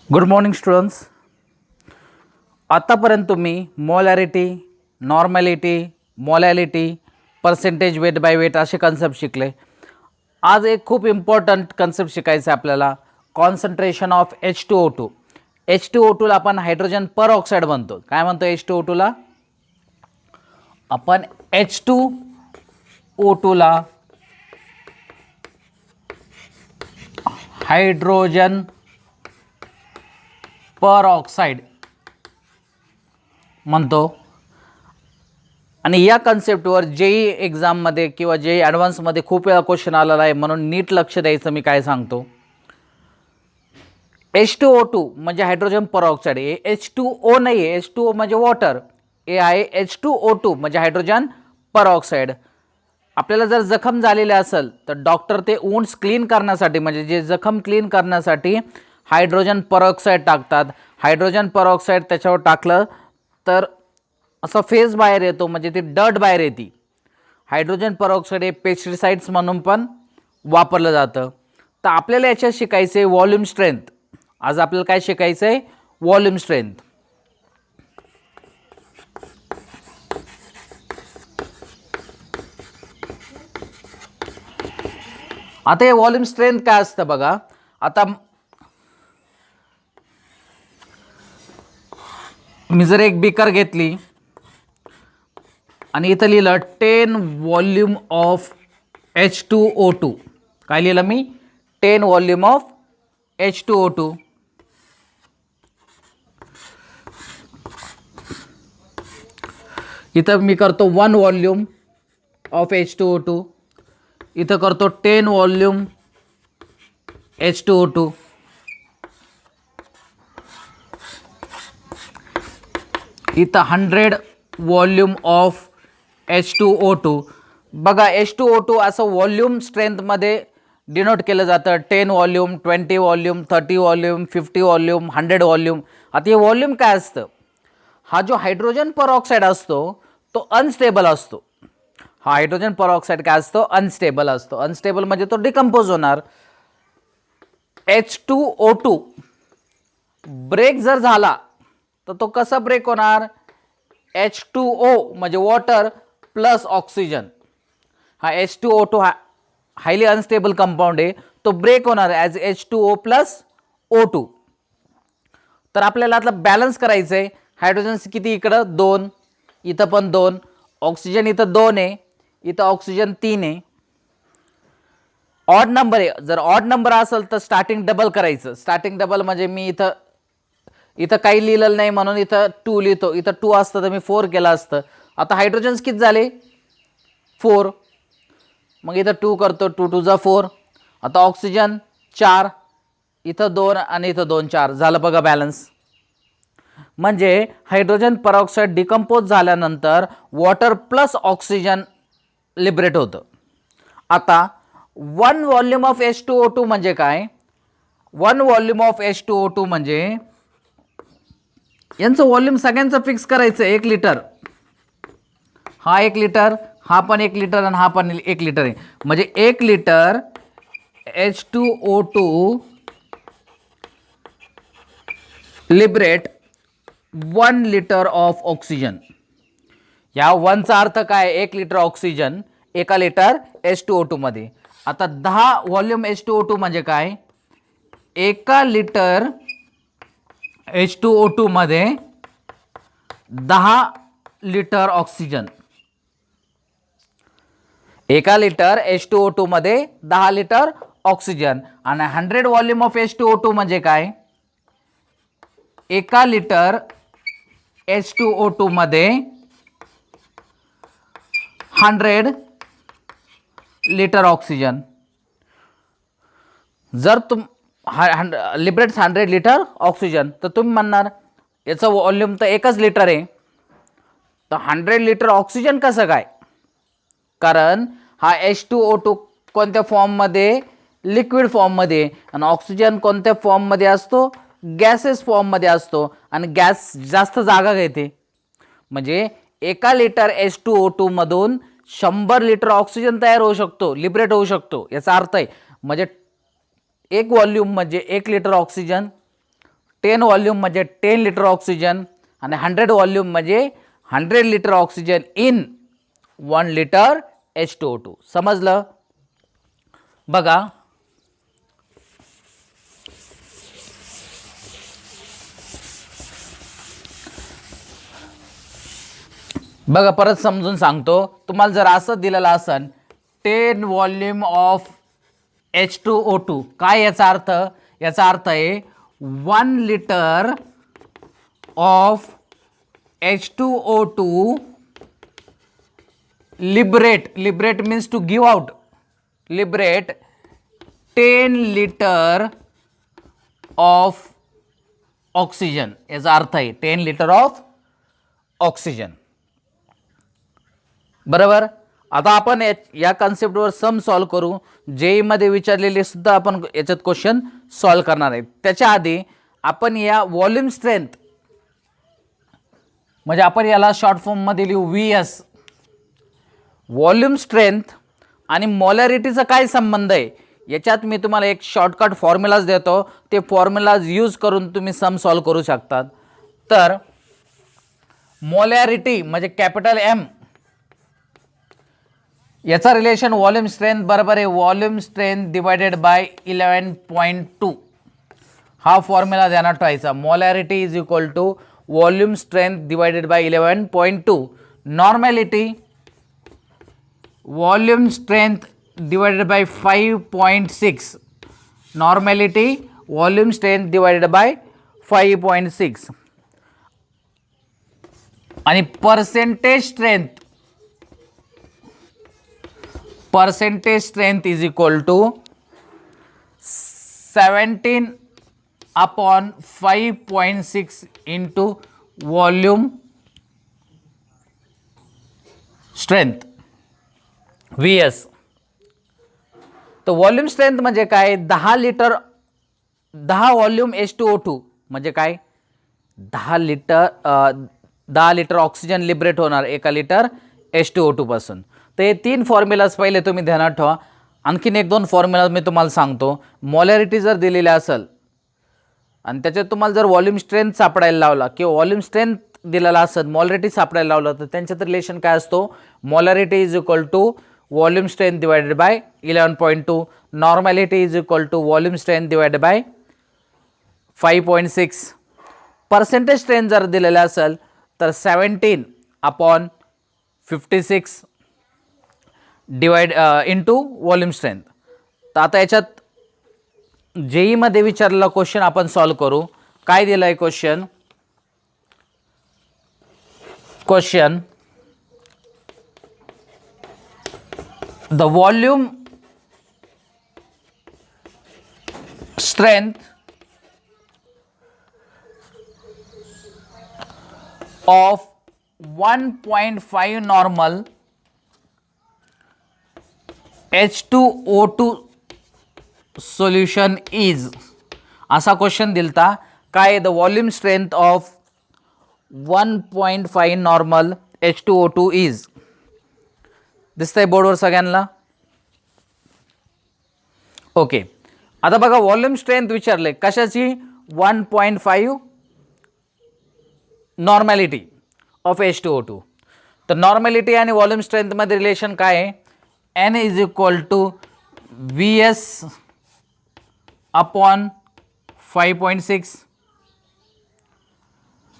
Good morning students. आतापर्यंत तुम्ही molarity, normality, molality, percentage weight by weight असे concept शिकले. आज एक खूप इम्पॉर्टंट कन्सेप्ट शिकायचं आहे आपल्याला, कॉन्सन्ट्रेशन ऑफ H2O2. H2O2ला आपण हायड्रोजन पर ऑक्साईड म्हणतो. काय म्हणतो H2O2ला? आपण H2O2ला हायड्रोजन पर ऑक्साईड म्हणतो. आणि या कन्सेप्टवर जेई एक्झाममध्ये किंवा जेई ॲडव्हान्समध्ये खूप वेळा क्वेश्चन आलेला आहे, म्हणून नीट लक्ष द्यायचं. मी काय सांगतो, H2O2 म्हणजे हायड्रोजन पर ऑक्साईड. हे H2O नाही आहे, H2O म्हणजे वॉटर, हे आहे H2O2 म्हणजे हायड्रोजन पर ऑक्साईड. आपल्याला जर जखम झालेली असेल तर डॉक्टर ते वुंड्स क्लीन करण्यासाठी, म्हणजे जे जखम क्लीन करण्यासाठी हायड्रोजन परऑक्साईड टाकतात. हायड्रोजन परऑक्साईड त्याच्यावर टाकलं तर असा फेज बाहेर येतो, म्हणजे ती डर्ट बाहेर येते. हायड्रोजन परऑक्साईड हे पेस्टिसाइड्स म्हणून पण वापरलं जातं. तर आपल्याला याच्यात शिकायचं आहे व्हॉल्यूम स्ट्रेंथ. आज आपल्याला काय शिकायचं आहे? Volume strength. आता हे व्हॉल्यूम स्ट्रेंथ काय असतं बघा. आता मी जर एक बीकर घेतली आणि इथं लिहिलं 10 व्हॉल्यूम ऑफ H2O2. काय लिहिलं मी? 10 व्हॉल्यूम ऑफ H2O2. इथं मी करतो 1 व्हॉल्यूम ऑफ H2O2. इथं करतो 10 व्हॉल्यूम H2O2. इथं 100 व्हॉल्यूम ऑफ H2O2. बघा, H2O2 असं व्हॉल्यूम स्ट्रेंथमध्ये डिनोट केलं जातं. 10 volume, 20 volume, 30 volume, 50 volume, 100 volume. आता हे व्हॉल्यूम काय असतं? हा जो हायड्रोजन परऑक्साईड असतो तो अनस्टेबल असतो. हा हायड्रोजन परऑक्साईड काय असतो? अनस्टेबल असतो. अनस्टेबल म्हणजे तो डिकम्पोज होणार. H2O2 ब्रेक जर झाला तर तो कसा ब्रेक होणार? H2O म्हणजे वॉटर प्लस ऑक्सिजन. हा H2O2 हा हायली अनस्टेबल कंपाऊंड आहे, तो ब्रेक होणार ॲज H2O प्लस O2. तर आपल्याला आता बॅलन्स करायचं आहे. हायड्रोजन किती? इकडं 2, इथं पण 2. ऑक्सिजन इथं 2 आहे, इथं ऑक्सिजन 3 आहे. ऑड नंबर आहे. जर ऑड नंबर असेल तर स्टार्टिंग डबल करायचं. स्टार्टिंग डबल म्हणजे मी इथं काही लिहिलेलं नाही म्हणून इथं 2 लिहितो. इथं 2 असतं तर मी 4 केलं असतं. आता हायड्रोजन्स किती झाले? 4. मग इथं 2 करतो. 2 2 जा 4. आता ऑक्सिजन 4, इथं 2 आणि इथं 2, 4 झालं बघा बॅलन्स. म्हणजे हायड्रोजन परऑक्साईड डिकम्पोज झाल्यानंतर वॉटर प्लस ऑक्सिजन लिबरेट होतं. आता 1 व्हॉल्यूम ऑफ H2O2 म्हणजे काय? 1 व्हॉल्यूम ऑफ H2O2 म्हणजे यांचं व्हॉल्यूम सगळ्यांचं फिक्स करायचं. 1 लिटर. हा 1 लिटर, हा पण 1 लिटर आणि हा पण 1 लिटर आहे. म्हणजे 1 litre H2O2 liberate 1 litre of oxygen. या 1चा अर्थ काय? 1 लिटर ऑक्सिजन 1 लिटर H2O2 मध्ये. आता 10 व्हॉल्यूम H2O2 म्हणजे काय? 1 लिटर H2O2 मध्ये 10 लिटर ऑक्सिजन. 1 लिटर H2O2 मध्ये 10 लिटर ऑक्सिजन. आणि 100 व्हॉल्यूम ऑफ H2O2 म्हणजे काय? 1 लिटर H2O2 मध्ये 100 लिटर ऑक्सिजन. जर लिबरेट्स 100 लिटर ऑक्सिजन, तर तुम्ही म्हणणार याचं व्हॉल्यूम तर 1च लिटर आहे, तर 100 लिटर ऑक्सिजन कसं काय? कारण हा H2O2 कोणत्या फॉर्ममध्ये? लिक्विड फॉर्ममध्ये. आणि ऑक्सिजन कोणत्या फॉर्ममध्ये असतो? गॅसेस फॉर्ममध्ये असतो. आणि गॅस जास्त जागा घेते. म्हणजे 1 लिटर H2O2 मधून 100 लिटर ऑक्सिजन तयार होऊ शकतो, लिबरेट होऊ शकतो. याचा अर्थ आहे म्हणजे 1 व्हॉल्यूम म्हणजे 1 लिटर ऑक्सिजन, 10 व्हॉल्यूम म्हणजे 10 लिटर ऑक्सिजन आणि 100 व्हॉल्यूम म्हणजे 100 litre oxygen in 1 litre H2O2. समजलं? बघा बघा परत समजून सांगतो. तुम्हाला जर असं दिलेलं असन 10 व्हॉल्यूम ऑफ H2O2, काय याचा अर्थ? याचा अर्थ आहे 1 litre of H2O2 liberate means to give out, liberate 10 litre of oxygen. याचा अर्थ आहे 10 लिटर ऑफ ऑक्सिजन. बरोबर. आता आपण या कॉन्सेप्टवर सम सॉल्व करू. जेई मध्ये विचारलेले सुद्धा आपण याच्यात क्वेश्चन सॉल्व करणार आहे. त्याच्या आधी आपण या व्हॉल्यूम स्ट्रेंथ म्हणजे आपण याला शॉर्ट फॉर्म मध्ये लिहू VS. व्हॉल्यूम स्ट्रेंथ आणि मोलॅरिटीचा काय संबंध आहे याच्यात मी तुम्हाला एक शॉर्टकट फॉर्म्युलाज देतो. ते फॉर्म्युलाज यूज करून तुम्ही सम सॉल्व करू शकतात. तर मोलॅरिटी म्हणजे कॅपिटल M, याचा रिलेशन व्हॉल्यूम स्ट्रेंथ बरोबर आहे व्हॉल्यूम स्ट्रेंथ डिवायडेड बाय 11.2. हा फॉर्म्युला ध्यानात ठेवायचा. Molarity is equal to volume strength divided by 11.2. Normality volume strength divided by 5.6. Normality volume strength divided by 5.6. आणि percentage strength is equal to 17/5.6 into volume strength VS. तर volume strength म्हणजे काय? 10 volume H2O2 म्हणजे काय? 10 litre oxygen liberate होणार 1 litre H2O2 पासून. तर हे 3 फॉर्म्युलाज पहिले तुम्ही ध्यानात ठेवा. आणखीन 1-2 फॉर्म्युलाज मी तुम्हाला सांगतो. मोलॅरिटी जर दिलेली असेल आणि त्याच्यात तुम्हाला जर व्हॉल्यूम स्ट्रेंथ सापडायला लावला किंवा व्हॉल्यूम स्ट्रेंथ दिलेला असेल मोलॅरिटी सापडायला लावला तर त्यांच्यात रिलेशन काय असतो? Molarity is equal to volume strength divided by 11.2. Normality is equal to volume strength divided by 5.6. Percentage strength जर दिलेला असेल तर 17/56 डिवाइड इंटू व्हॉल्यूम स्ट्रेंथ. तर आता याच्यात जेई मध्ये विचारलेला क्वेश्चन आपण सॉल्व करू. काय दिलं आहे question? The volume strength of 1.5 normal H2O2 solution is. असा क्वेश्चन दिलता. काय? The volume strength of 1.5 normal H2O2 is. दिसतंय बोर्डवर सगळ्यांना? ओके. आता बघा व्हॉल्यूम स्ट्रेंथ विचारले कशाची? 1.5 नॉर्मॅलिटी ऑफ H2O2. तर नॉर्मॅलिटी आणि व्हॉल्यूम स्ट्रेंथ मध्ये रिलेशन काय आहे? N is equal to VS upon 5.6.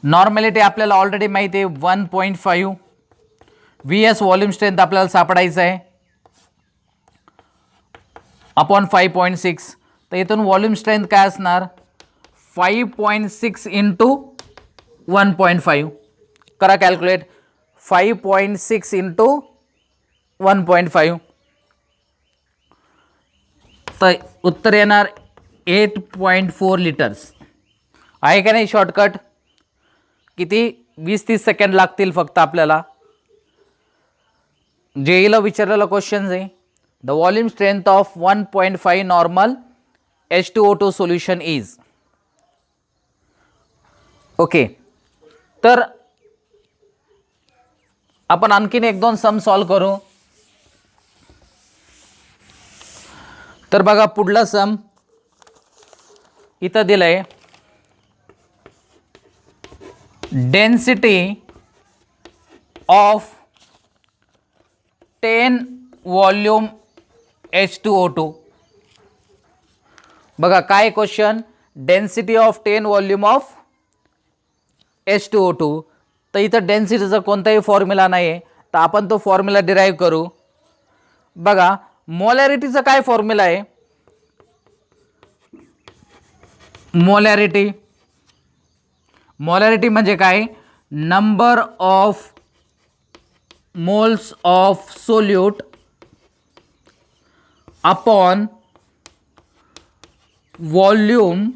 Normality आपल्याला ऑलरेडी माहिती आहे 1.5. VS व्हॉल्यूम स्ट्रेंथ आपल्याला सापडायचं आहे अपॉन 5.6. तर इथून व्हॉल्यूम स्ट्रेंथ काय असणार? 5.6 इंटू 1.5. करा कॅल्क्युलेट. 5.6 इंटू 1.5. तर उत्तर येणार 8.4 लिटर्स. आहे का नाही शॉर्टकट? किती? 20-30 सेकंड लागतील फक्त आपल्याला. जेईला विचारलेला क्वेश्चन आहे the volume strength of 1.5 normal H2O2 solution is. Okay. तर आपण आणखीन 1-2 सम सॉल्व करू. तर बघा पुढला सम इथं दिलंय डेन्सिटी ऑफ 10 वॉल्यूम H2O2. बघा काय question, density of 10 volume of H2O2. तर इथं डेन्सिटीचा कोणताही फॉर्म्युला नाही आहे, तर आपण तो फॉर्म्युला डिराईव्ह करू. बघा मोलॅरिटीचा काय फॉर्म्युला आहे, मोलॅरिटी म्हणजे काय, number of moles of solute upon volume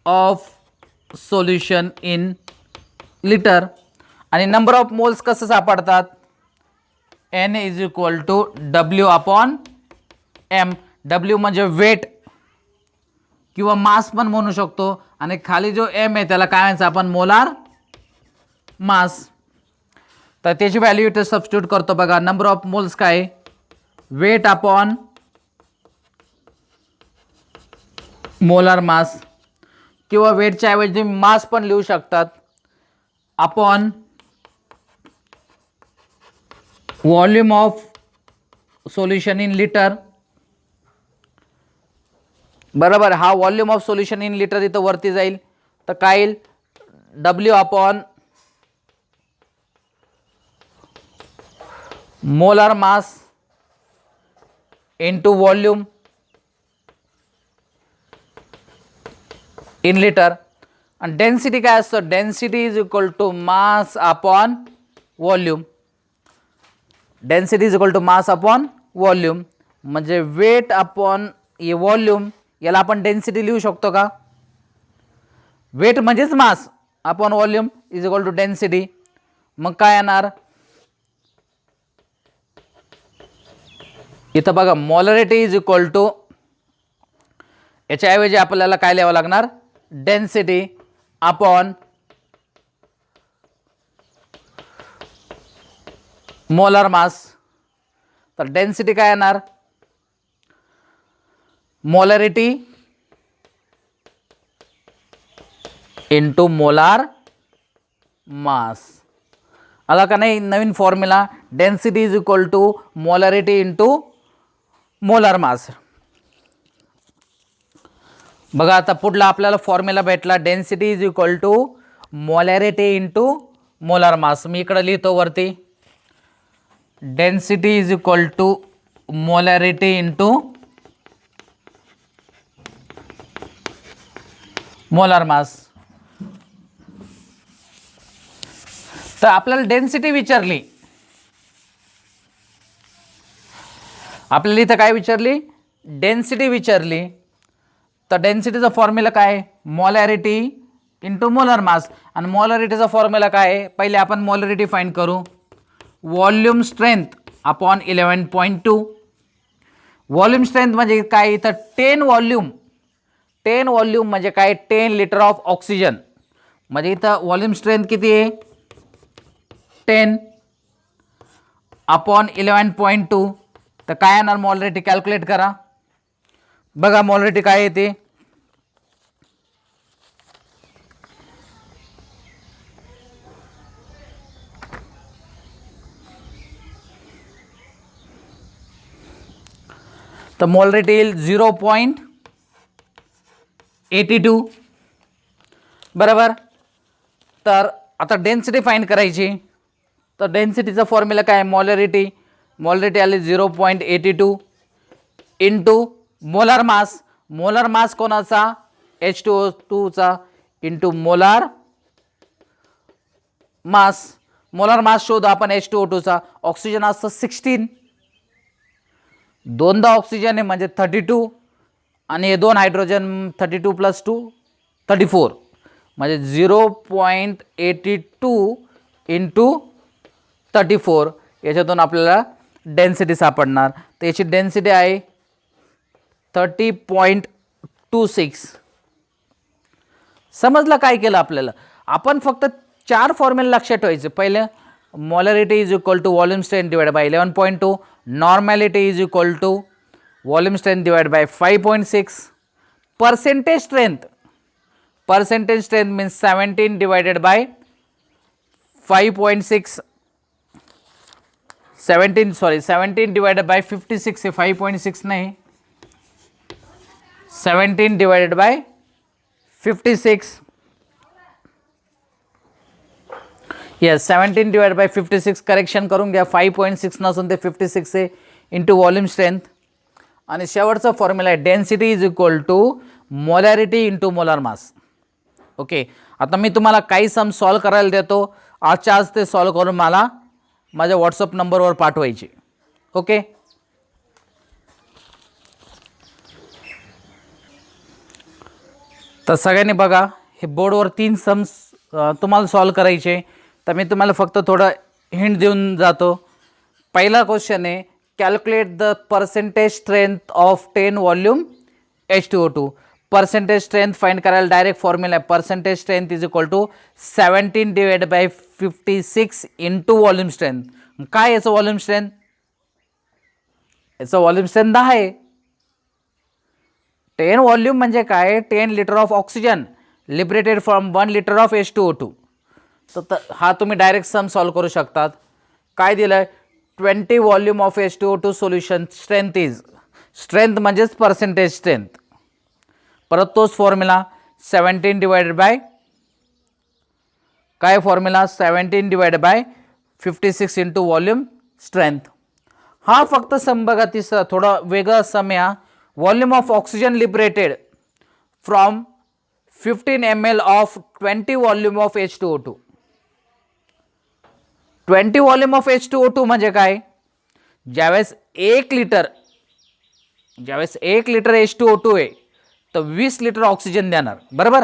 of solution in litre. आणि नंबर ऑफ मोल्स कसं सापडतात, N is equal to W upon M. W म्हणजे वेट किंवा मास पण म्हणू शकतो, आणि खाली जो M आहे त्याला काय म्हणायचं आपण, मोलार मास. तर त्याची व्हॅल्यू इथे सबस्टिट्यूट करतो. बघा नंबर ऑफ मोल्स काय, वेट अपॉन मोलार मास, किंवा वेटच्या ऐवजी मास पण लिहू शकतात, upon volume of solution in litre. बरोबर, हा volume of solution in litre इथं वरती जाईल, तर काय येईल, W upon molar mass into volume in litre. आणि डेन्सिटी काय असतं, density is equal to mass upon volume. Density is equal to mass upon volume, म्हणजे वेट अपॉन ये वॉल्यूम, याला आपण डेन्सिटी लिहू शकतो का, वेट म्हणजेच mass upon volume is equal to density. मग काय येणार, इथं बघा मोलॅरिटी इज इक्वल टू, याच्याऐवजी आपल्याला काय लिहावं लागणार, डेन्सिटी अपॉन मोलार मास. तर डेन्सिटी काय येणार, मोलॅरिटी इंटू मोलार मास. आला का नाही नवीन formula, density is equal to molarity into molar mass. बघा आता पुढला आपल्याला फॉर्म्युला भेटला, density is equal to molarity into molar mass. मी इकडे लिहितो वरती, density is equal to molarity into molar mass. तर आपल्याला डेन्सिटी विचारली, आपल्याला इथं काय विचारली, डेन्सिटी विचारली. तर डेन्सिटीचा फॉर्म्युला काय, मोलॅरिटी इंटू मोलार मास. आणि मोलॅरिटीचा फॉर्म्युला काय आहे, पहिले आपण मोलॅरिटी फाइंड करू, volume strength upon 11.2. Volume strength म्हणजे काय, इथं 10 वॉल्यूम म्हणजे काय, 10 लिटर ऑफ ऑक्सिजन. म्हणजे इथं वॉल्यूम स्ट्रेंथ किती आहे, 10 अपॉन 11.2. तर काय येणार, मोलॅरिटी कॅल्क्युलेट करा. बघा मोलॅरिटी काय येते, तर मोलॅरिटी येईल 0.82. बरोबर. तर आता डेन्सिटी फाइंड करायची, तर डेन्सिटीचा फॉर्म्युला काय, मोलॅरिटी आली 0.82 into molar mass. Molar mass कोणाचा, H2O2चा into molar mass. Molar mass शोध आपण H2O2चा. ऑक्सिजन असतं 16, दोनदा ऑक्सिजन आहे म्हणजे 32, आणि हे दोन हायड्रोजन 32 + 2 34, म्हणजे 0.82 इंटू 34. याच्यातून आपल्याला डेन्सिटी सापडणार. तर याची डेन्सिटी आहे 30.26. समजलं काय केलं आपल्याला, आपण फक्त 4 फॉर्म्युला लक्षात ठेवायचे. पहिलं molarity is equal to volume strength divide by 11.2, normality is equal to volume strength divide by 5.6, percentage strength means 17 divided by 5.6 17 divided by 56 है, 5.6 नहीं, 17 divided by 56, yes 17 divided by 56, correction करून घ्या, 5.6 नसून ते 56 आहे इंटू व्हॉल्यूम स्ट्रेंथ. आणि शेवटचा formula आहे density is equal to molarity into molar mass. Okay, आता मी तुम्हाला काही सम सॉल्व करायला देतो, आजच्या आज ते सॉल्व करून मला माझ्या व्हॉट्सअप नंबरवर पाठवायचे. ओके, तर सगळ्यांनी बघा, हे बोर्डवर 3 सम्स तुम्हाला सॉल्व करायचे. तर मी तुम्हाला फक्त थोडं हिंट देऊन जातो. पहिला क्वेश्चन आहे, calculate the percentage strength of 10 volume H2O2. Percentage strength find करायला डायरेक्ट फॉर्म्युला आहे, percentage strength is equal to 17 divided by 56 into volume strength. काय याचं व्हॉल्यूम स्ट्रेंथ? याचं व्हॉल्यूम स्ट्रेंथ 10 आहे. 10 व्हॉल्यूम म्हणजे काय? 10 litre of oxygen liberated from 1 litre of H2O2. तर हा तुम्ही डायरेक्ट सम सॉल्व करू शकतात. काय दिलं? 20 volume of H2O2 solution strength is, strength म्हणजेच पर्सेंटेज स्ट्रेंथ. परत तोच फॉर्म्युला 17 डिवाइडेड बाय, काय formula? 17 divided by 56 into volume strength. हा फक्त सम बघा, तिसरा थोडा वेगळा सम या. Volume of oxygen liberated from 15 ml of 20 volume of H2O2. 20 volume of H2O2 म्हणजे काय? ज्यावेळेस 1 लिटर H2O2 आहे तर 20 लिटर ऑक्सिजन देणार, बरोबर?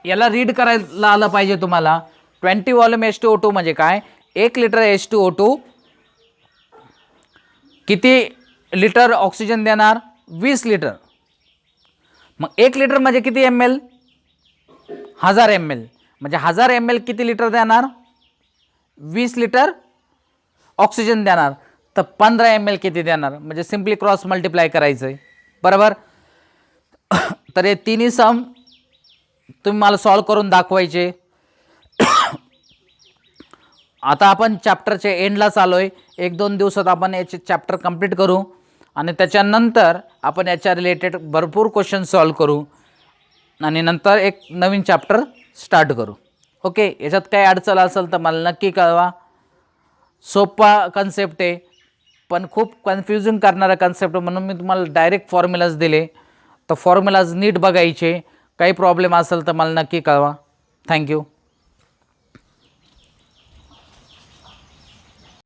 याला रीड करायला आलं पाहिजे तुम्हाला. 20 व्हॉल्यूम H2O2 म्हणजे काय? 1 लिटर H2O2 किती लिटर ऑक्सिजन देणार? 20 लिटर. मग 1 लिटर म्हणजे किती ml? 1000 ml. म्हणजे 1000 ml किती लिटर देणार? 20 लिटर ऑक्सिजन देणार. तर 15 ml किती देणार? म्हणजे सिम्पली क्रॉस मल्टिप्लाय करायचं आहे, बरोबर? तर हे तिन्ही सम तुम्ही मला सॉल्व करून दाखवायचे. आता आपण चॅप्टरच्या एंडला चालू आहे. 1-2 दिवसात आपण याचे चॅप्टर कंप्लीट करू आणि त्याच्यानंतर आपण याच्या रिलेटेड भरपूर क्वेश्चन सॉल्व करू आणि नंतर एक नवीन चॅप्टर स्टार्ट करू. ओके, याच्यात काही अडचण असेल तर मला नक्की कळवा. सोपा कन्सेप्ट आहे पण खूप कन्फ्युजिंग करणारा कन्सेप्ट, म्हणून मी तुम्हाला डायरेक्ट फॉर्म्युलाज दिले. तर फॉर्म्युलाज नीट बघायचे. काही प्रॉब्लेम असेल तर मला नक्की कळवा. थँक्यू.